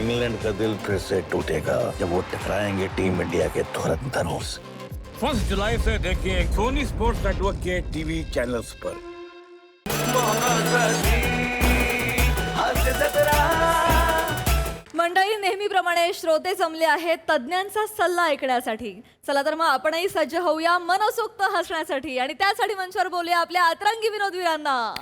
England का दिल फिर से टूटेगा जब वो टकराएंगे टीम इंडिया के धुरंधरों से। 1 जुलाई से देखिए सोनी स्पोर्ट्स नेटवर्क के टीवी चैनल्स पर। मंडळी, नेहमीप्रमाणे श्रोते जमले आहेत तज्ज्ञांचा सल्ला ऐकण्यासाठी. चला तर मग आपणही सज्ज होऊया मनसोक्त हसण्यासाठी आणि त्यासाठी मंचावर बोलूया आपल्या अतरंगी विनोदवीरांना.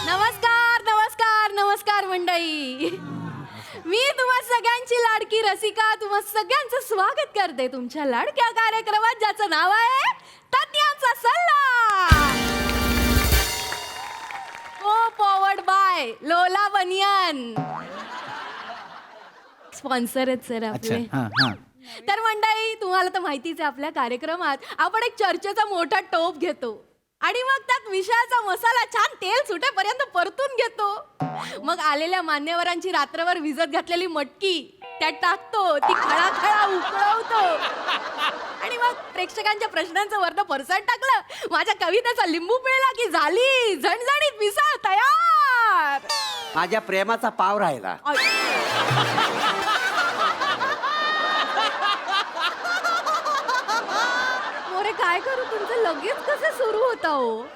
नमस्कार नमस्कार नमस्कार मंडळी. मी तुम्हा सगळ्यांची लाडकी रसिका तुम्हा सगळ्यांचं स्वागत करते तुमच्या लाडक्या कार्यक्रमात ज्याचं नाव आहे तज्ञांचा सल्ला. पॉवर्ड बाय लोला बनियन. स्पॉन्सर आहेत सर आपले. तर मंडळी, तुम्हाला तर माहितीच आहे आपल्या कार्यक्रमात आपण एक चर्चेचा मोठा टोप घेतो आणि मग त्यात विषयाचा मसाला छान तेल सुटेपर्यंत परतून घेतो. मग आलेल्या मान्यवरांची रात्रभर भिजत घातलेली मटकी त्यात टाकतो, ती खळाखळा उकळवतो आणि मग प्रेक्षकांच्या प्रश्नांचं वर्ण परसात टाकलं, माझ्या कवितेचा लिंबू पिळला की झाली झणझणीत मिसळ तयार. माझ्या प्रेमाचा पाव राहिला. मोरे, काय करू, तुमचं लगेच कसं सुरू होता हो?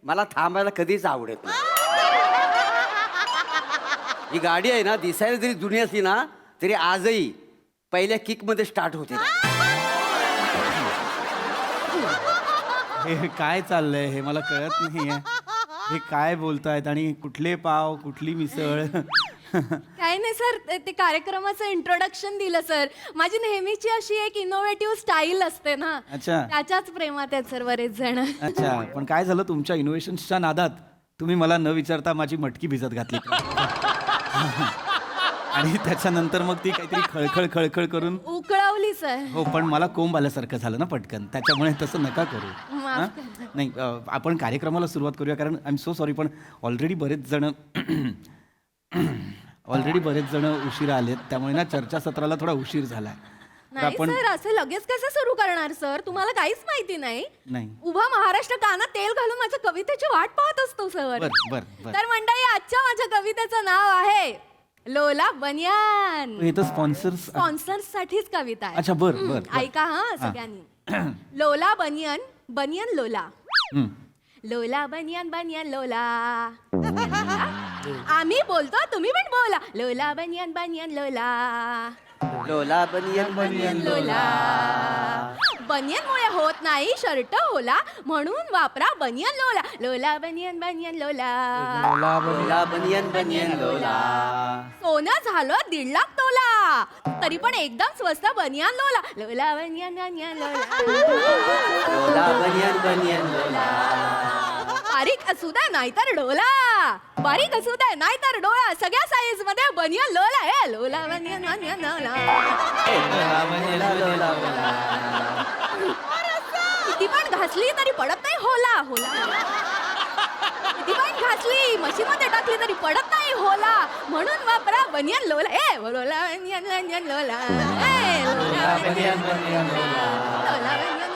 मला थांबायला कधीच आवडत नाही. ही गाडी आहे ना, दिसायला जरी जुनी असली ना तरी आजही पहिल्या किक मध्ये स्टार्ट होते. हे काय चाललंय हे मला कळत नाहीये. हे काय बोलतायत आणि कुठले पाव कुठली मिसळ. काही नाही सर, ते कार्यक्रमाचं इंट्रोडक्शन दिलं सर. माझी नेहमीची अशी एक इनोव्हेटिव्ह स्टाईल असते ना, अच्छा. त्याच्याच प्रेमात आहेत सर बरेच जण. अच्छा, पण काय झालं तुमच्या इनोव्हेशन्सच्या नादात तुम्ही मला न विचारता माझी मटकी भिजत घातली. आणि त्याच्यानंतर मग ती काहीतरी खळखळ खळखळ करून उकळवली सर. हो, पण मला कोंब आल्यासारखं झालं ना पटकन, त्याच्यामुळे तसं नका करू. माफ हां? नाही, आपण कार्यक्रमाला सुरुवात करूया, कारण आय एम सो सॉरी, पण ऑलरेडी बरेच जण उशिरा आलेत, त्यामुळे ना चर्चासत्राला थोडा उशीर झालाय. नाही सर, असं लगेच कसं सुरू करणार सर? तुम्हाला काहीच माहिती नाही. नाही. उभा महाराष्ट्र कानात तेल घालून माझ्या कवितेची वाट पाहत असतो सर. बर. तर मंडळी, आजच्या माझ्या कवितेचं नाव आहे लोला बनियान. हे तर स्पॉन्सर्स. स्पॉन्सर्स साठीच कविता आहे. अच्छा, बर. ऐका हा सगळ्यांनी. लोला बनियन बनियन लोला. लोला बनियन बनियन लोला. आम्ही बोलतो, तुम्ही पण बोला. लोला बनियन बनियन लोला. लोला बनियन बनियन लोला. बनियनमुळे होत नाही शर्ट होला, म्हणून वापरा बनियन लोला. लोला बनियन बनियन लोला. लोला बनियन बनियन लोला. सोनं झालं 1.5 लाख तोला, तरी पण एकदम स्वस्त बनियान लोला. लोला बनियन बनियन लोला. लोला बनियन बनियन लोला. बारीक असू द्या नाहीतर डोला, बारीक असू द्या नाहीतर डोळा, सगळ्या साईज मध्ये बनियन लोला. हे लोला बनियन बनियन लोला. किती पण घासली तरी पडत नाही होला होला. किती पण घासली मशीनमध्ये टाकली तरी पडत नाही होला, म्हणून वापरा बनियन लोला. ए लोला बनियन बनियन लोला. ए लोला बनियन बनियन लोला. लोला बनियन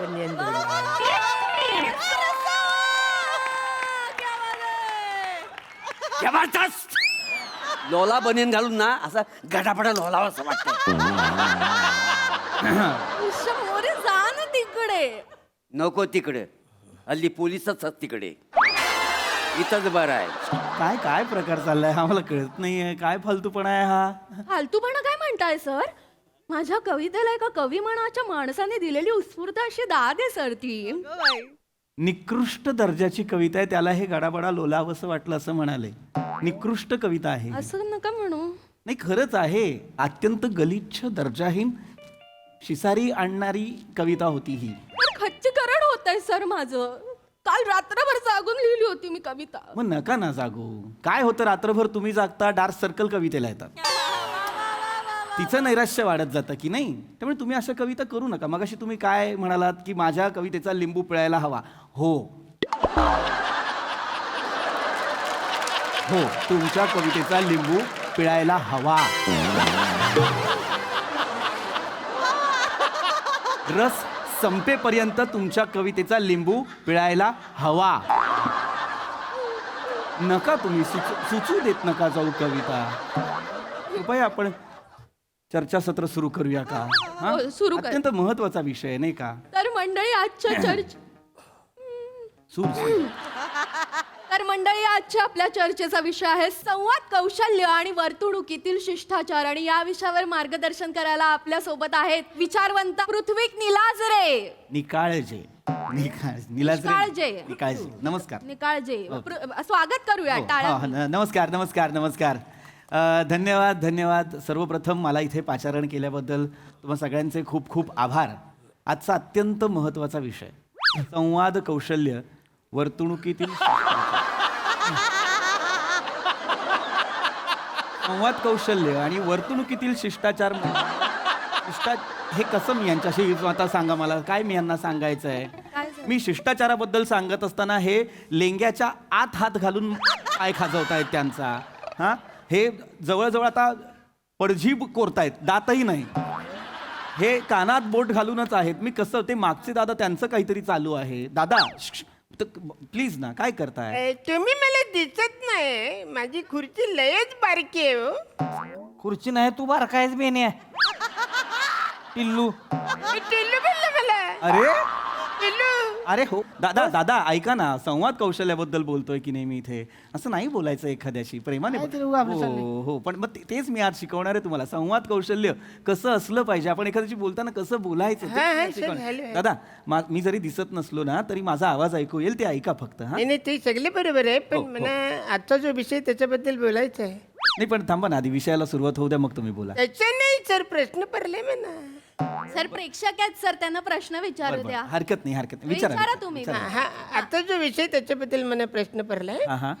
बनियन लोला. जबरदस्त. लोला बनियन घालून ना असं गटापटा लोलावा असं वाटतं. मोरे, जा ना तिकडे. नको तिकडे, हल्ली पोलिसच तिकडे. इथंच बरं आहे. काय काय प्रकार चाललाय हा मला कळत नाहीये. काय फालतूपणा आहे हा. फालतूपणा काय म्हणताय सर? माझ्या कवितेला एका कवी मनाच्या माणसाने दिलेली उत्स्फूर्त अशी दाद आहे सर ती. निकृष्ट दर्जाची कविता आहे, त्याला हे गडाबडा लोलावं असं वाटलं असं म्हणाले. निकृष्ट कविता आहे. असं नका म्हणू. नाही, खरंच आहे. अत्यंत गलिच्छ दर्जाहीन शिसारी आणणारी कविता होती ही. पण खच्चीकरण होत आहे सर माझं. काल रात्रभर जागून लिहिली होती मी कविता. मग नका ना जागू. काय होतं, रात्रभर तुम्ही जागता, डार्क सर्कल कवितेला येतात, तिचं नैराश्य वाढत जातं की नाही. त्यामुळे तुम्ही अशा कविता करू नका. मगाशी तुम्ही काय म्हणालात की माझ्या कवितेचा लिंबू पिळायला हवा. हो, तुमच्या कवितेचा लिंबू पिळायला हवा. रस संपेपर्यंत तुमच्या कवितेचा लिंबू पिळायला हवा. नका तुम्ही सुचू देत नका जाऊ कविता. कृपया आपण चर्चासत्र सुरू करूया का? हा? हो, सुरू कर. अत्यंत महत्वाचा विषय आहे, नाही का? तर मंडळी आजच्या आपल्या चर्चेचा विषय आहे संवाद कौशल्य आणि वर्तणुकीतील शिष्टाचार. आणि या विषयावर मार्गदर्शन करायला आपल्या सोबत आहेत विचारवंत पृथ्वीक निलाजरे. निकाळजे. नमस्कार. निकाळजे स्वागत करूया. टाळ्या. नमस्कार नमस्कार नमस्कार. धन्यवाद. सर्वप्रथम मला इथे पाचारण केल्याबद्दल तुम्हा सगळ्यांचे खूप खूप आभार. आजचा अत्यंत महत्त्वाचा विषय संवाद कौशल्य वर्तणुकीतील संवाद कौशल्य आणि वर्तणुकीतील शिष्टाचार. हे कसं मी यांच्याशी आता सांगा मला काय मी यांना सांगायचं आहे. मी शिष्टाचाराबद्दल सांगत असताना हे लेंग्याच्या आत हात घालून पाय खाजवतायत त्यांचा. हां, हे जवळजवळ आता पडझीब कोरतायत, दातही नाही. हे कानात बोट घालूनच आहेत. मी कसं ते मागचे दादा त्यांचं काहीतरी चालू आहे. दादा प्लीज ना, काय करताय तुम्ही? मला दिसत नाही, माझी खुर्ची लयच बारकी आहे हो. खुर्ची नाही, तू बारकायच बेने टिल्लू. टिल्लू बोललं मला. अरे टिल्लू. अरे हो दादा ऐका ना, संवाद कौशल्याबद्दल बोलतोय की नाही मी इथे. असं नाही बोलायचं एखाद्याशी, प्रेमाने हो. पण मग तेच मी आज शिकवणार आहे तुम्हाला. संवाद कौशल्य कसं असलं पाहिजे, आपण एखाद्याशी बोलताना कसं बोलायचं ते हा, शिकवणार. दादा मी जरी दिसत नसलो ना तरी माझा आवाज ऐकू येईल, ते ऐका फक्त. हा नाही ते सगळे बरोबर आहे, पण हो. मला आजचा जो विषय त्याच्याबद्दल बोलायचं आहे. नाही पण थांबा ना, आधी विषयाला सुरुवात होऊ द्या, मग तुम्ही बोला. त्याच्या नाही सर, प्रश्न पडले म्हणा. सर प्रेक्षक आहेत सर, त्यांना प्रश्न विचारू द्या. हरकत नाही विचारा तुम्ही. हा, आता जो विषय त्याच्याबद्दल मला प्रश्न पडलाय. हा हा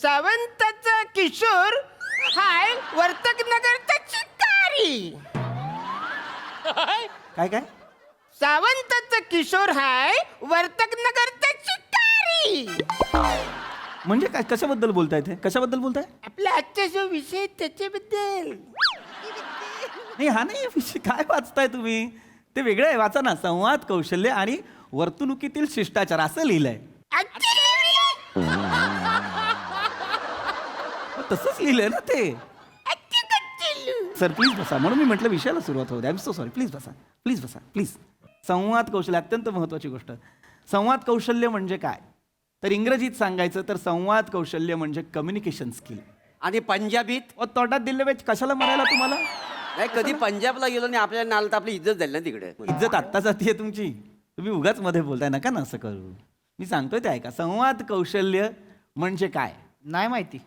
सावंताचा किशोर हाय वर्तक नगरचा शिकारी. काय सावंताचा किशोर हाय वर्तक नगरचा शिकारी. म्हणजे काय, कशाबद्दल बोलताय ते, कशाबद्दल बोलताय? आपला आजचा जो विषय त्याच्याबद्दल. नाही हा नाही विषय. काय वाचताय तुम्ही? ते वेगळं आहे, वाचा ना. संवाद कौशल्य आणि वर्तणुकीतील शिष्टाचार असं लिहिलंय. तसंच लिहिलंय ना ते. सर प्लीज बसा, म्हणून मी म्हटलं विषयाला सुरुवात होऊ द्या. I am so sorry. Please बसा प्लीज. संवाद कौशल्य अत्यंत महत्वाची गोष्ट. संवाद कौशल्य म्हणजे काय, तर इंग्रजीत सांगायचं तर संवाद कौशल्य म्हणजे कम्युनिकेशन स्किल. आणि पंजाबीत तोंडात दिले वेच कशाला मरायला तुम्हाला? नाही, कधी पंजाबला गेलो नाही आपल्याला नाला तर आपली इज्जत झाली ना तिकडे. इज्जत आत्ता जातीये तुमची. तुम्ही उगाच मध्ये बोलताय, नका ना असं करू. मी सांगतोय ते ऐका. संवाद कौशल्य म्हणजे काय? नाही माहिती.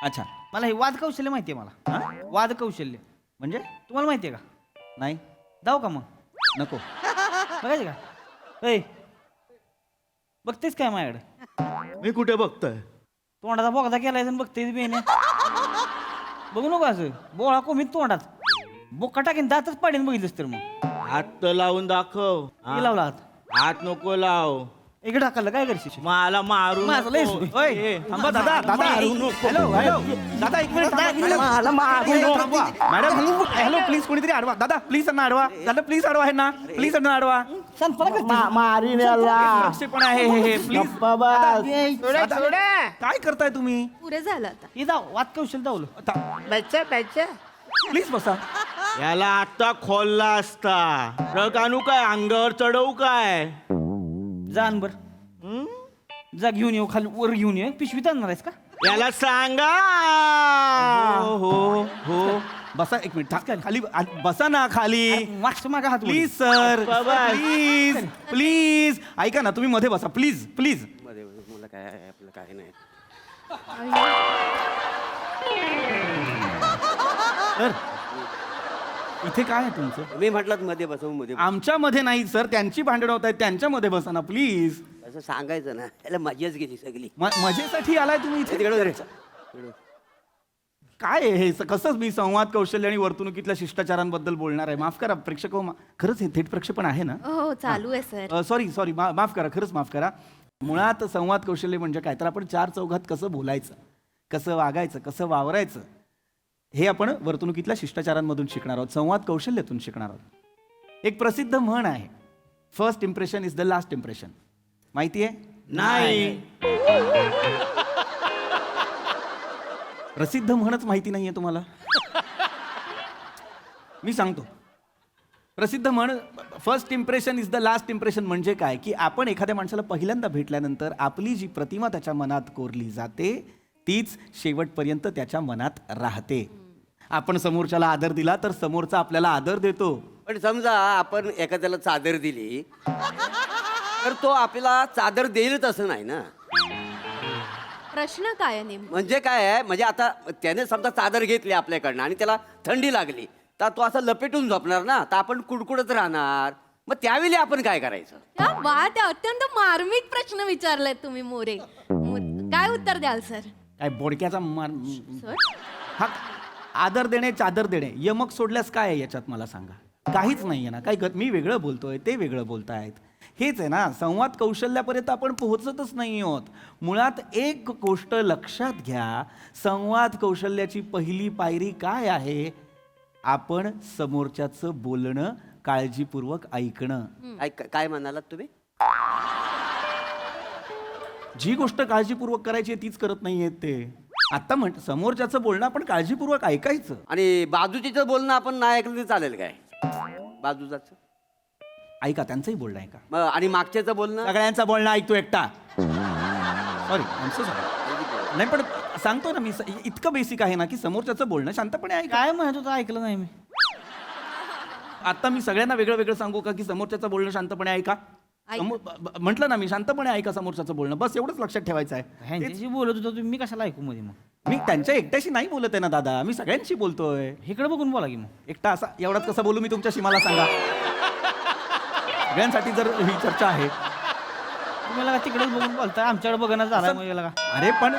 अच्छा, मला हे वाद कौशल्य माहिती आहे मला. हा? वाद कौशल्य म्हणजे तुम्हाला माहिती आहे का? नाही, जाऊ का मग? नको. बघायचं का? ए बघतेस काय माझ्याकडे? मी कुठे बघतोय? तोंडाचा बोगदा केलाय आणि बघतेस बेने. बघू नको असं बोळा कोमीत तोंडात बोका टाकीन दातच पाडीन बघितलंस तर. मग हात लावून दाखव. हे लावला हात. हात नको लाव. इकडे टाकलं काय करशील? मला मारू माझं लयच. नको. ओय, थांबा दादा. हॅलो दादा, एक मिनिट मॅडम. हॅलो प्लीज, कोणीतरी अडवा. दादा प्लीज त्यांना अडवा. दादा प्लीज अडवा, आहे ना प्लीज त्यांना अडवा. पण आहे हे प्लीज. सोडा. काय करताय तुम्ही? पुरे झालं आता. हे जाऊ वाद कौशल्य दावलं. बच्चा प्लीज बसा. याला आता खोलला असता. ट्रक आणू काय, अंगावर चढवू काय? जा बर जा घेऊन येऊ, खाली वर घेऊन ये. पिशवीत आणणार आहेस का? याला सांगा. हो बसा एक मिनिट. खाली बसा ना, खाली. मागच्या मागा हात प्लीज सर, प्लीज ऐका ना, तुम्ही मध्ये बसा प्लीज. मध्ये मला काय आहे, आपलं काय नाही. सर इथे काय आहे तुमचं? मी म्हटलं मध्ये बसवू, मध्ये आमच्या मध्ये नाही सर, त्यांची भांडण होत आहेत, त्यांच्या मध्ये बसा ना प्लीज. असं सांगायचं ना, त्याला मजाच गेली सगळी. मजेसाठी आलाय तुम्ही इथे? तिकडे काय आहे हे? कसं मी संवाद कौशल्य आणि वर्तणुकीतल्या शिष्टाचारांबद्दल बोलणार आहे? माफ करा प्रेक्षक, खरंच हे थेट प्रक्षेपण आहे ना? हो चालू आहे सर. सॉरी माफ करा, खरंच माफ करा. मुळात संवाद कौशल्य म्हणजे काय, तर आपण चार चौघात कसं बोलायचं, कसं वागायचं, कसं वावरायचं, हे आपण वर्तणुकीतल्या शिष्टाचारांमधून शिकणार आहोत, संवाद कौशल्यातून शिकणार आहोत. एक प्रसिद्ध म्हण आहे, first impression is the last impression. माहिती आहे? नाही. प्रसिद्ध म्हणच माहिती नाहीये तुम्हाला? मी सांगतो. प्रसिद्ध म्हण first impression is the last impression म्हणजे काय, की आपण एखाद्या माणसाला पहिल्यांदा भेटल्यानंतर आपली जी प्रतिमा त्याच्या मनात कोरली जाते तीच शेवटपर्यंत त्याच्या मनात राहते. आपण समोरच्याला आदर दिला तर समोरचा आपल्याला आदर देतो. पण समजा आपण एखाद्याला चादर दिली तर तो आपल्याला चादर देईलच असं नाही ना. प्रश्न काय आहे नेमका? म्हणजे काय आहे, म्हणजे आता त्याने समजा चादर घेतली आपल्याकडनं आणि त्याला थंडी लागली तर तो असं लपेटून झोपणार ना, तर आपण कुडकुडत राहणार. मग त्यावेळी आपण काय करायचं? क्या बात आहे, अत्यंत मार्मिक प्रश्न विचारलाय तुम्ही मोरे. काय उत्तर द्याल सर? काय बोडक्याचा सर हा आदर देणे चादर देणे यमक सोडल्यास काय आहे याच्यात मला सांगा? काहीच नाहीये ना. काही मी वेगळं बोलतोय ते वेगळं बोलतायत. हेच आहे ना, संवाद कौशल्यापर्यंत आपण पोहोचतच नाही आहोत. मुळात एक गोष्ट लक्षात घ्या, संवाद कौशल्याची पहिली पायरी काय आहे? आपण समोरच्याचं बोलणं काळजीपूर्वक ऐकणं. काय म्हणालात तुम्ही? जी गोष्ट काळजीपूर्वक करायची आहे तीच करत नाहीयेत ते. आता समोरच्याचं बोलणं आपण काळजीपूर्वक ऐकायचं. आणि बाजूचीचं बोलणं आपण नाही ऐकलं तरी चालेल काय? बाजूचं ऐका, त्यांचंही बोलणं ऐका. मग आणि मागच्याचं बोलणं? सगळ्यांचं बोलणं ऐकतो एकटा. सॉरी नाही, पण सांगतो ना मी, इतकं बेसिक आहे ना की समोरच्याचं बोलणं शांतपणे ऐका. काय म्हणत होतं ऐकलं नाही मी. आता मी सगळ्यांना वेगळं वेगळं सांगू का की समोरच्याचं बोलणं शांतपणे ऐका? म्हटलं ना मी, शांतपणे ऐका समोरच्याचं बोलणं, बस एवढंच लक्षात ठेवायचं आहे. ह्यांच्याशी बोलत होतो तुम्ही, मी कशाला ऐकू मध्ये? मग मी त्यांच्या एकट्याशी नाही बोलत आहे ना दादा, मी सगळ्यांशी बोलतोय. इकडे बघून बोला की. मग एकटा असा एवढाच कसा बोलू मी तुमच्याशी, मला सांगा? सगळ्यांसाठी जर ही चर्चा आहे. तुम्ही लगा तिकडेच बघून बोलताय, आमच्याकडे बघणं झालाय म्हणजे लगा. अरे पण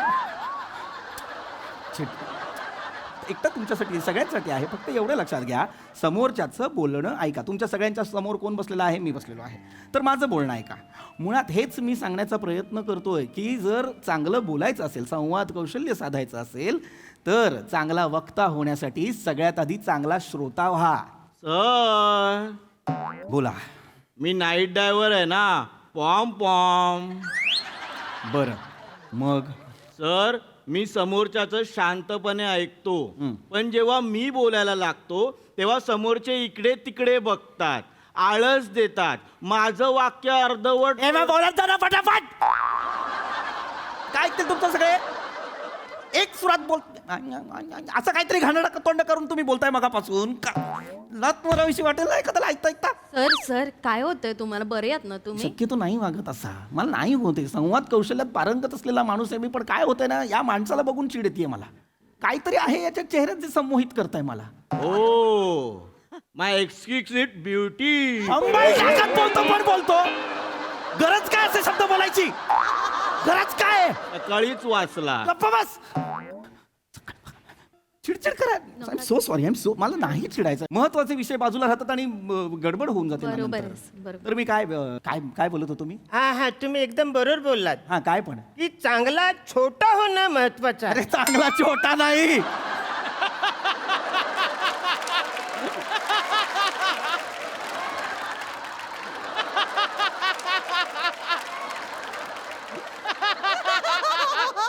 एकटा तुमच्यासाठी सगळ्यांसाठी आहे. फक्त एवढं लक्षात घ्या, समोरच्याचं बोलणं ऐका. तुमच्या सगळ्यांच्या समोर कोण बसलेलं आहे? मी बसलेलो आहे. तर माझं बोलणं ऐका. मुळात हेच मी सांगण्याचा प्रयत्न करतोय की जर चांगलं बोलायचं असेल, संवाद कौशल्य साधायचं असेल, तर चांगला वक्ता होण्यासाठी सगळ्यात आधी चांगला श्रोता व्हा. सर बोला. मी नाईट ड्रायव्हर आहे ना. पॉम पॉम. बरं, मग? सर मी समोरच्याचं शांतपणे ऐकतो, पण जेव्हा मी बोलायला लागतो तेव्हा समोरचे इकडे तिकडे बघतात, आळस देतात, माझं वाक्य अर्धवट. बोलत जा ना फटाफट. काय ऐकतील तुमचं सगळे? एक सुरात बोल. असं काहीतरी घाणेरडं तोंड करून तुम्ही बोलताय मगापासून. लात माराविषयी वाटेल ना एखाद्याला ऐकता ऐकता. सर काय होतंय तुम्हाला? बरे आहात ना तुम्ही? शक्यतो नाही वागत असा. मला नाही होते. संवाद कौशल्यात पारंगत असलेला माणूस आहे मी, पण काय होतंय ना, या माणसाला बघून चिड येते मला. काहीतरी आहे याच्या चेहऱ्यात जे संमोहित करताय मला. Oh my exquisite beauty. बोलतो पण बोलतो. गरज काय असे शब्द बोलायची? गरज काय? सकाळीच वाचला. गप्पा बस. चिडचिड करा. I am so sorry. मला नाही चिडायचं. महत्वाचे विषय बाजूला राहतात आणि गडबड होऊन जाते ना बरोबर नंतर. तर मी काय काय काय बोलत होतो मी? हा तुम्ही एकदम बरोबर बोललात हा काय पण की चांगला छोटा होणं महत्वाचं आहे. अरे चांगला छोटा नाही.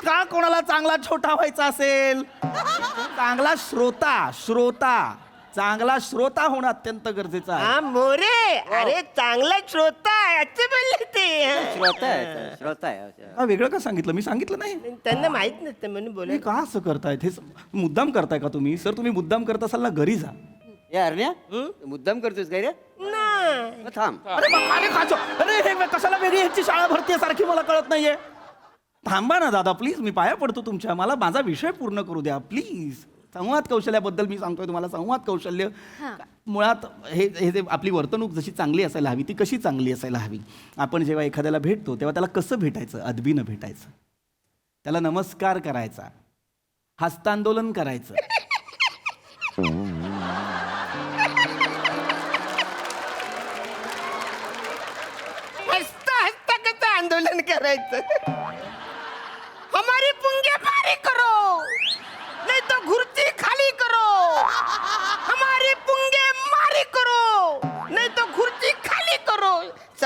का कोणाला चांगला छोटा व्हायचा असेल? चांगला श्रोता चांगला श्रोता होणं अत्यंत गरजेचं आहे. हा मोरे, अरे चांगला श्रोता आहे असं बोलले ते. श्रोता आहे. हा वेगळं का सांगितलं? मी सांगितलं नाही. त्यांना माहित नसतं म्हणून बोला. हे का असं करतायत? हे मुद्दाम करताय का तुम्ही? सर तुम्ही मुद्दाम करत असाल ना, घरी जा. ए अरण्या, मुद्दाम करतोस काय रे? नाही. मग थांब. अरे हे कशाला वेगळी ह्याची शाळा भरतीये सारखी, मला कळत नाहीये. थांबा ना दादा प्लीज, मी पाया पडतो तुमच्या. मला माझा विषय पूर्ण करू द्या प्लीज. संवाद कौशल्याबद्दल मी सांगतोय तुम्हाला. संवाद कौशल्य मुळात हे जे आपली वर्तणूक जशी चांगली असायला हवी ती कशी चांगली असायला हवी. आपण जेव्हा एखाद्याला भेटतो तेव्हा त्याला कसं भेटायचं? अदबीनं भेटायचं. त्याला नमस्कार करायचा, हस्तांदोलन करायचं. हसता हसता कसं आंदोलन करायचं? हमारी पुंगे भारी करो, नहीं तो घुर्ची खाली करो. हमारी पुंगे मारी करो, नहीं तो घुर्ची खाली करो.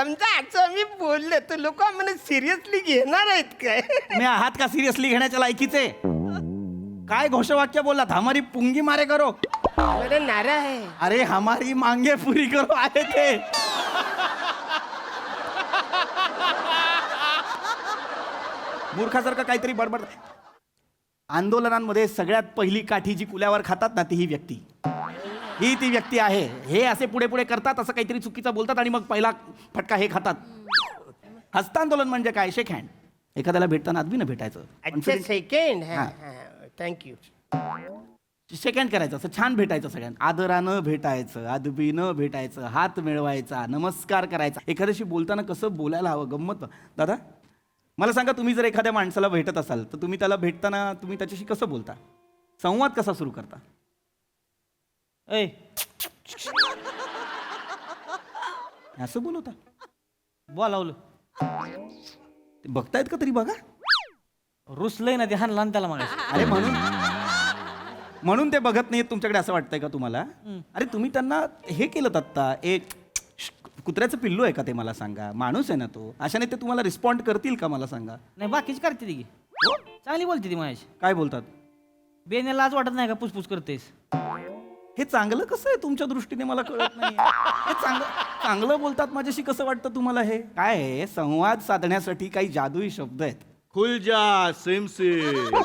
समजा असं मी बोलले तर लोक आम्हाला सिरियसली घेणार आहेत काय? तुम्ही आहात का सिरियसली घेण्याच्या लायकीचे? काय घोषवाक्य बोललात? हमारी पुंगी मारे करो. मेरा नारा है. अरे हमारी मांगे पुरी करो आहे ते. मूर्खासारखं काहीतरी बडबड. आंदोलनांमध्ये सगळ्यात पहिली काठी जी कुल्यावर खातात ना ती ही व्यक्ती, ही ती व्यक्ती आहे. हे असे पुढे पुढे करतात, असं काहीतरी चुकीचं बोलतात आणि मग पहिला फटका हे खातात. हस्तांदोलन म्हणजे काय? शेक हँड. एखाद्याला भेटताना आदबीनं भेटायचं. अच्छा सेकंड. हा. थँक्यू. शेक हँड करायचं, असं छान भेटायचं सगळ्यांना. आदरानं भेटायचं, आदबीनं भेटायचं, हात मिळवायचा, नमस्कार करायचा. एखाद्याशी बोलताना कसं बोलायला हवं. गंमत. दादा मला सांगा, तुम्ही जर एखाद्या माणसाला भेटत असाल तर तुम्ही त्याला भेटताना तुम्ही त्याच्याशी कसं बोलता? संवाद कसा सुरू करता? ऐ असं बोलवता? बोलावलं ते बघतायत का तरी बघा. रुसलंय ना ते, हाणला ना त्याला मग. अरे म्हणून ते बघत नाहीत तुमच्याकडे असं वाटतंय का तुम्हाला? अरे तुम्ही त्यांना हे केलं आत्ता. एक कुत्र्याचं पिल्लू आहे का ते मला सांगा. माणूस आहे ना तो. अशाने ते तुम्हाला रिस्पॉन्ड करतील का मला सांगा. नाही बाकीची करते ती की. चांगली बोलते ती माझ्याशी. काय बोलतात? बेने लाज वाटत नाही का पुसपुस करतेस? हे चांगलं कसं आहे तुमच्या दृष्टीने मला कळत नाही. हे चांगलं बोलतात माझ्याशी कसं वाटतं तुम्हाला? हे काय आहे? संवाद साधण्यासाठी काही जादुई शब्द आहेत. खुल जा सिम सिम.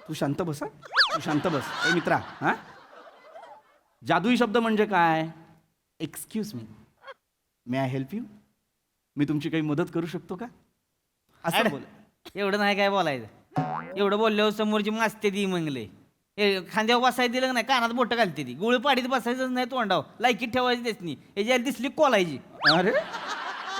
तू शांत बसा. तू शांत बस. ए मित्रा, हा जादुई शब्द म्हणजे काय? Excuse me, may I help you? मी तुमची काही मदत करू शकतो का? असं बोल. एवढं नाही काय बोलायचं. एवढं बोलल्यावर समोरची मास्ते दी मंगले. हे खांद्यावर बसायला दिलं नाही, कानात बोटं घालते ती. गुळ पाडीत बसायचंच नाही तोंडावर. लायकीत ठेवायची तेच नाही. हे ज्याला दिसली कोलायची. अरे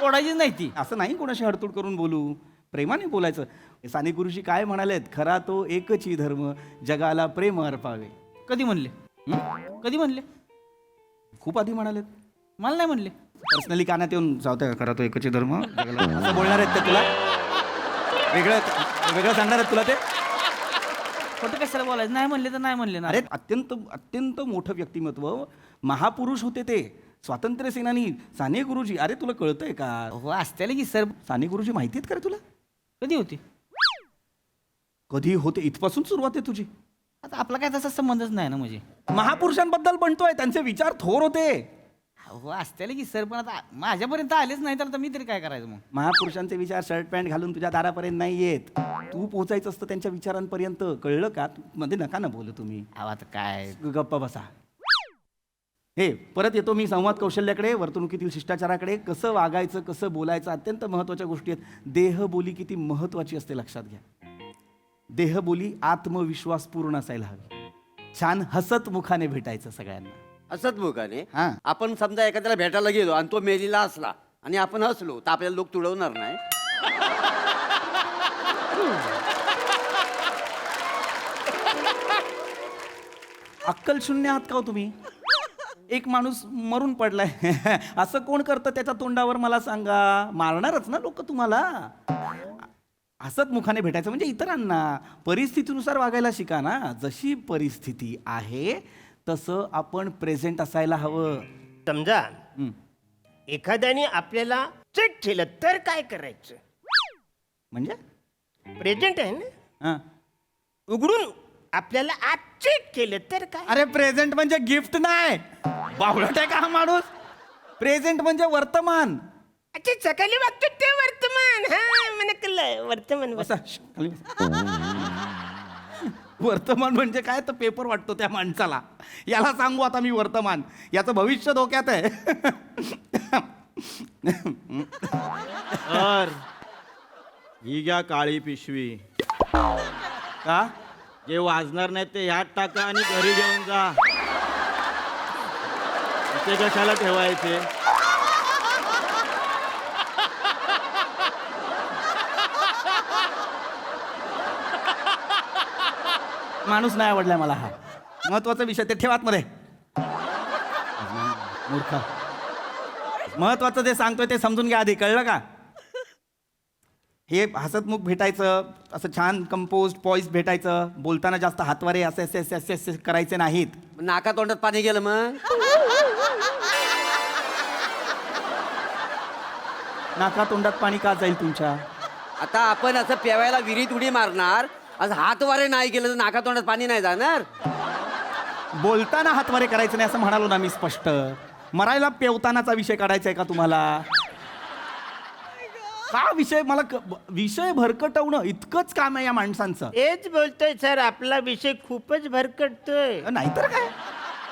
ओढायचीच नाही ती. असं नाही कोणाशी हडतूड करून बोलू. प्रेमाने बोलायचं. साने गुरुजी काय म्हणालेत? खरा तो एकची धर्म, जगाला प्रेम अर्पावे. कधी म्हणले? कधी म्हणले? खूप आधी म्हणालेत. मला नाही म्हणले. पर्सनली कानात येऊन जाऊ का करा तो एकच धर्म जगाला, असं बोलणार आहेत ते तुला? वेगळं सांगणार आहेत तुला ते? खोटं कशाला बोलायचं? नाही म्हणले तर नाही म्हणले ना. अरे अत्यंत मोठं व्यक्तिमत्व, महापुरुष होते ते, स्वातंत्र्य सेनानी साने गुरुजी. अरे तुला कळतंय का? हो असत्याला की सर. साने गुरुजी माहिती आहेत का रे तुला? कधी होती? कधी होते इथपासून सुरुवात आहे तुझी. आता आपला काय तसा संबंधच नाही ना. म्हणजे महापुरुषांबद्दल म्हणतोय, त्यांचे विचार थोर होते. हो असत्याला की सर, पण आता माझ्यापर्यंत आलेच नाही तर मी तरी काय करायचं मग? महापुरुषांचे विचार शर्ट पॅन्ट घालून तुझ्या दारापर्यंत नाही येत. तू पोहोचायचं असतं त्यांच्या विचारांपर्यंत. कळलं का? मध्ये नका ना बोलू तुम्ही. अहो आता काय. गप्पा बसा. हे परत येतो मी संवाद कौशल्याकडे, वर्तणुकीतील शिष्टाचाराकडे. कसं वागायचं, कसं बोलायचं, अत्यंत महत्त्वाच्या गोष्टी आहेत. देहबोली किती महत्त्वाची असते लक्षात घ्या. देहबोली आत्मविश्वासपूर्ण असायला हवी. छान हसत मुखाने भेटायचं सगळ्यांना. असत मुखाने. हा. आपण समजा एखाद्याला भेटायला गेलो आणि तो मेलीला असला आणि आपण हसलो तर आपल्याला लोक तुडवणार नाही. अक्कल शून्य आहात का हो तुम्ही? एक माणूस मरून पडलाय असं कोण करतं त्याच्या तोंडावर मला सांगा? मारणारच ना लोक तुम्हाला. हसत मुखाने भेटायचं म्हणजे इतरांना. परिस्थितीनुसार वागायला शिका ना. जशी परिस्थिती आहे तसं आपण प्रेझेंट असायला हवं. समजा एखाद्याने आपल्याला चेक केलं तर काय करायचं? म्हणजे प्रेझेंट आहे ना, हां. उघडून आपल्याला आज चेक केलं तर काय? अरे प्रेझेंट म्हणजे गिफ्ट नाही. बावळट आहे का हा माणूस? प्रेझेंट म्हणजे वर्तमान. अच्छा सकाळी वागतो ते वर्तमान. हा मला कळलं वर्तमान. बसा. खाली बसा. वर्तमान म्हणजे काय? तर पेपर वाटतो त्या माणसाला. याला सांगू आता मी वर्तमान. याचं भविष्य धोक्यात आहे. ही घ्या काळी पिशवी. का? जे वाजणार नाही ते ह्यात टाका आणि घरी घेऊन जा. ते कशाला ठेवायचे? माणूस नाही आवडलाय मला हा. महत्वाचा विषय ते ठेवात मध्ये. मूर्ख. महत्वाचं जे सांगतोय ते समजून घ्या आधी. कळलं का? हे हसतमुख भेटायचं, असं छान कंपोस्ट पॉइस भेटायचं. बोलताना जास्त हातवारे असे करायचे नाहीत. नाका तोंडात पाणी गेलं मग. नाका तोंडात पाणी का जाईल तुमच्या? आता आपण असं प्यावायला विहिरीत उडी मारणार, असं हात वारे नाही केलं तर नाका तोंडात पाणी नाही जाणार. बोलताना हातवारे करायचं नाही असं म्हणालो ना मी स्पष्ट. मरायला पेवतानाचा विषय काढायचा आहे का तुम्हाला? का विषय मला विषय भरकटवणं इतकंच काम आहे या माणसांचं. तेच बोलतोय सर, आपला विषय खूपच भरकटतोय. नाहीतर काय.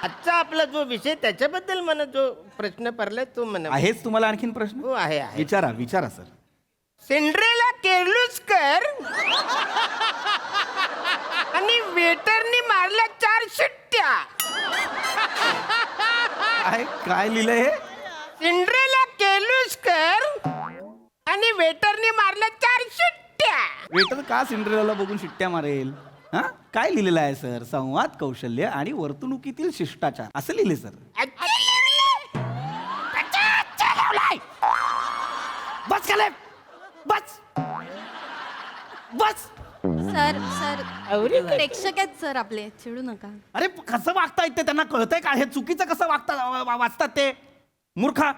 आजचा आपला जो विषय त्याच्याबद्दल मला जो प्रश्न पडलाय तो म्हणा. आहेच तुम्हाला आणखीन प्रश्न? हो आहे. विचारा विचारा सर. सिंड्रेला किर्लोस्कर आणि वेटरनी मारल्या 4 शिट्ट्या. काय काय लिहिलंय हे? सिंड्रेला किर्लोस्कर आणि वेटरनी मारल्या 4 शिट्ट्या. वेटर का सिंड्रेलाला बघून शिट्ट्या मारेल? हा काय लिहिलेलं आहे सर? संवाद कौशल्य आणि वर्तणुकीतील शिष्टाचार असं लिहिले सर. बस खाले बस बस. सर सर प्रेक्षक आहेत सर आपले, चिडू नका. अरे कसं वागता येते त्यांना कळतंय का? हे चुकीचं कसं वाचतात ते? मूर्खा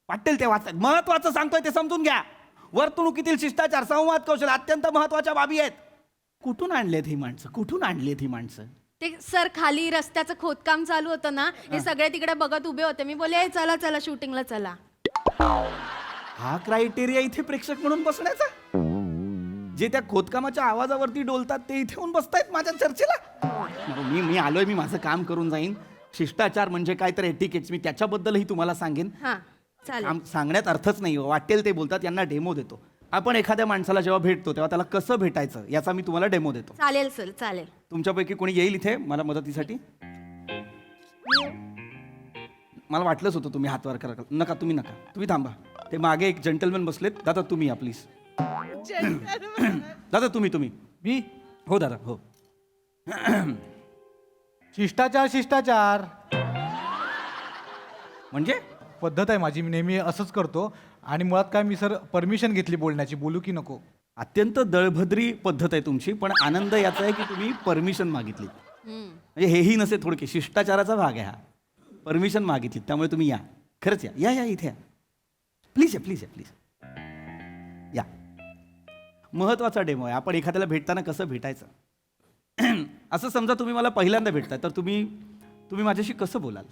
वाटेल ते वाचतात. महत्वाचं सांगतोय ते समजून घ्या. वर्तणुकीतील शिष्टाचार, संवाद कौशल्य अत्यंत महत्वाच्या बाबी आहेत. कुठून आणलेत ही माणसं? कुठून आणलेत ही माणसं? ते सर खाली रस्त्याचं खोदकाम चालू होतं ना, हे सगळे तिकडे बघत उभे होते. मी बोलले चला चला शूटिंगला चला. हा क्रायटेरिया इथे प्रेक्षक म्हणून बसण्याचा? जे त्या खोदकामाच्या आवाजावरती डोलतात ते इथे येऊन बसतायत माझ्या चर्चेला? मी आलोय, मी माझं काम करून जाईन. शिष्टाचार म्हणजे काय तर एटिकेट्स मी त्याच्याबद्दलही तुम्हाला सांगेन. हा चालेल. सांगण्यात अर्थच नाही. वाटेल ते बोलतात, यांना डेमो देतो. आपण एखाद्या माणसाला जेव्हा भेटतो तेव्हा त्याला कसं भेटायचं याचा मी तुम्हाला डेमो देतो. चालेल सर चालेल. तुमच्यापैकी कोणी येईल इथे मला मदतीसाठी? मला वाटलंच होतं तुम्ही हातवार करा. नका, तुम्ही नका, तुम्ही थांबा. ते मागे एक जेंटलमॅन बसलेत. दादा तुम्ही या प्लीज. दादा तुम्ही मी हो दादा हो. शिष्टाचार शिष्टाचार म्हणजे पद्धत आहे माझी, मी नेहमी असंच करतो. आणि मुळात काय मी सर परमिशन घेतली बोलण्याची, बोलू की नको? अत्यंत दळभद्री पद्धत आहे तुमची, पण आनंद याचा आहे की तुम्ही परमिशन मागितली. म्हणजे हेही नसे थोडके शिष्टाचाराचा भाग आहे हा. परमिशन मागितली त्यामुळे तुम्ही या. खरंच या या इथे या प्लीज. या प्लीज या प्लीज या. महत्वाचा डेमो आहे. आपण एखाद्याला भेटताना कसं भेटायचं. असं समजा तुम्ही मला पहिल्यांदा भेटताय तर तुम्ही माझ्याशी कसं बोलाल?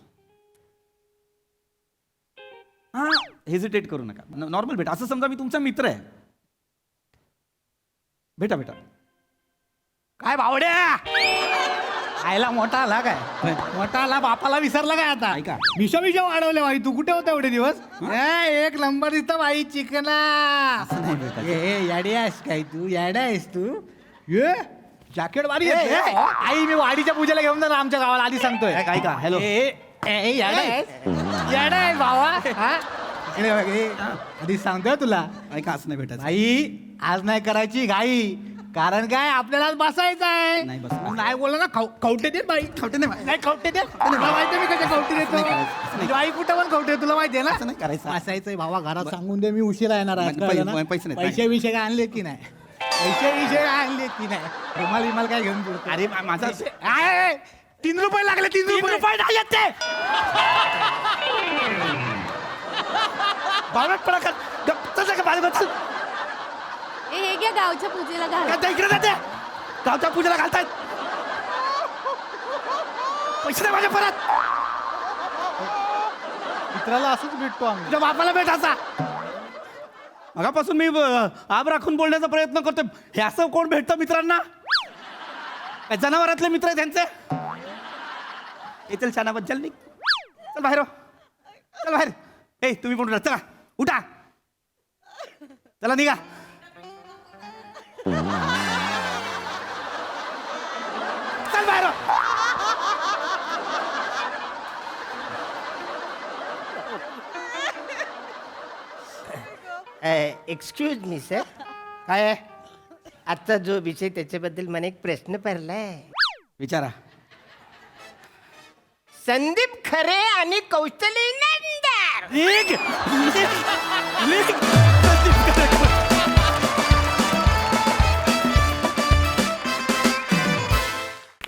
हा हेजिटेट करू नका, नॉर्मल भेटा. असं समजा मी तुमचा मित्र आहे. भेटा. काय बावड्या आयला मोठा आला काय? मोठा आला बापाला विसरला काय आता? ऐका. मिशा वाढवले बाई, तू कुठे होता एवढे दिवस? एक नंबर दिसतो बाई चिकना. असं नाही भेटायचं. याडी आहेस काय तू? याडा आहेस तू? ये जॅकेट बारी आई, मी वाडीच्या पूजेला घेऊन जाणार आमच्या गावाला, आधी सांगतोय. ऐका हॅलो. याडा आहे भावा. इकडे बघ, आधी सांगतोय तुला. ऐका असं नाही भेटायचं. आई आज नाही करायची घाई, कारण काय आपल्याला आज बसायचं आहे. नाही बसणार. नाही बोलला ना खवटे दे बाई. खवटे नाही. नाही खवटे दे. तुला माहिती मी कशा खवटे देतो. बाई कुठं पण खवटे तुला माहिती आहे असं ना? नाही करायचं. बसायचंय भावा, घरात सांगून दे मी उशिरा येणार आहे. पैसे कळलं ना? पैसे नाही. पैसे विषय काय आणले की नाही? पैसे विषय आणले की नाही? रुमाल विमाल काय घेऊन पुढे? अरे माझा 3 रुपये लागले. 3 रुपये नाही येत ते. बावळट पडा कर. चल का बाजूला चल. हे घ्या गावच्या पूजेला घाल. काय इकडे जाते? गावच्या पूजेला घालतायत. पैसे नाही माझे परत. मित्राला असंच भेटतो आम्ही. तुझ्या बापाला भेटायचा. मगापासून मी आब राखून बोलण्याचा प्रयत्न करतोय. हे असं कोण भेटतं मित्रांना? काय जनावरातले मित्र आहेत त्यांचे? येतील छाना बद्दल नाही. चल बाहेर हो. चल बाहेर. ए तुम्ही पण उठा. चला उठा. चला निघा. चल बाहेर हो. Excuse me sir. काय आहे आजचा जो विषय त्याच्याबद्दल मला एक प्रश्न पडलाय. विचारा. संदीप खरे आणि कौशल्य नंदर. निघ. निघ.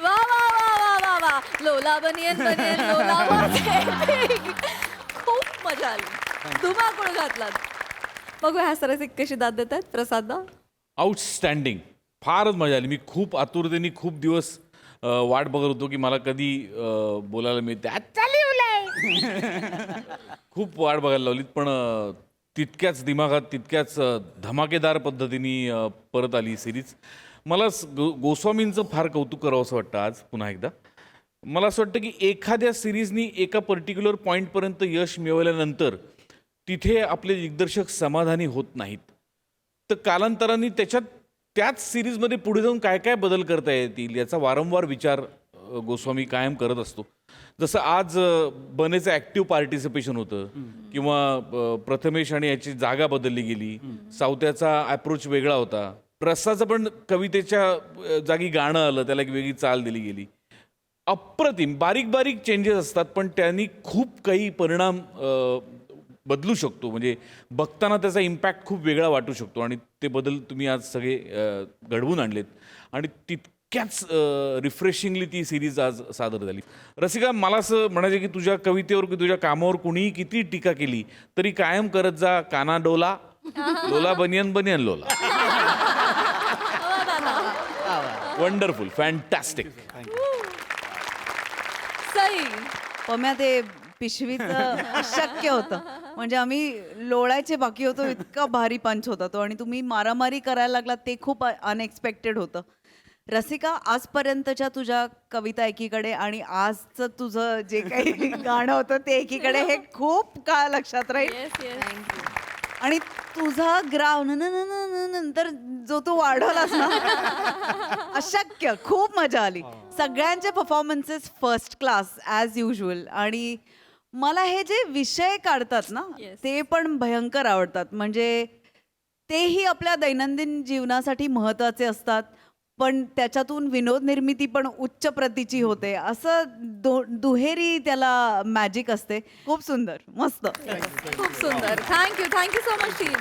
वा वा वा वा वा वा. लोला बनियन लोला. खूप मजा आली. धुमाकूळ घातलात. बघूया ह्या सरस कशी दाद देत आहेत प्रसाददा. आउटस्टँडिंग, फारच मजा आली. मी खूप आतुरतेने खूप दिवस वाट बघत होतो की मला कधी बोलायला मिळते. खूप वाट बघायला लावलीत, पण तितक्याच दिमागात तितक्याच धमाकेदार पद्धतीने परत आली सिरीज. मला गोस्वामींचं फार कौतुक करावं असं वाटतं आज पुन्हा एकदा. मला असं वाटतं की एखाद्या सिरीजनी एका पर्टिक्युलर पॉईंटपर्यंत यश मिळवल्यानंतर तिथे आपले दिग्दर्शक समाधानी होत नाहीत, तर कालांतराने त्याच सिरीजमध्ये पुढे जाऊन काय काय बदल करता येतील याचा वारंवार विचार गोस्वामी कायम करत असतो. जसं आज बनेचं ॲक्टिव्ह पार्टिसिपेशन होतं, किंवा प्रथमेश आणि याची जागा बदलली गेली, सावत्याचा अप्रोच वेगळा होता, प्रसाचं पण कवितेच्या जागी गाणं आलं, त्याला एक वेगळी चाल दिली गेली. अप्रतिम बारीक बारीक चेंजेस असतात, पण त्यांनी खूप काही परिणाम बदलू शकतो. म्हणजे बघताना त्याचा इम्पॅक्ट खूप वेगळा वाटू शकतो, आणि ते बदल तुम्ही आज सगळे घडवून आणलेत, आणि तितक्याच रिफ्रेशिंगली ती सिरीज आज सादर झाली. रसिका, मला असं म्हणायचं की तुझ्या कवितेवर की तुझ्या कामावर कुणीही किती टीका केली तरी कायम करत जा काना डोला, लोला बनियन बनियन लोला. Wonderful, fantastic. सई. पम्या ते पिशवीचं शक्य होतं, म्हणजे आम्ही लोळायचे बाकी होतो, इतका भारी पंच होता तो, आणि तुम्ही मारामारी करायला लागला ते खूप अनएक्सपेक्टेड होतं. रसिका, आजपर्यंतच्या तुझ्या कविता एकीकडे आणि आजचं तुझं जे काही गाणं होतं ते एकीकडे, हे खूप काळ लक्षात राहील. आणि तुझा ग्राव नंतर जो तू वाढवलास ना, अशक्य, खूप मजा आली. सगळ्यांचे performances first class as usual. आणि मला हे जे विषय काढतात ना ते पण भयंकर आवडतात. म्हणजे तेही आपल्या दैनंदिन जीवनासाठी महत्त्वाचे असतात, पण त्याच्यातून विनोद निर्मिती पण उच्च प्रतीची होते. असं दुहेरी त्याला मॅजिक असते. खूप सुंदर, मस्त. खूप सुंदर. Thank you so much team.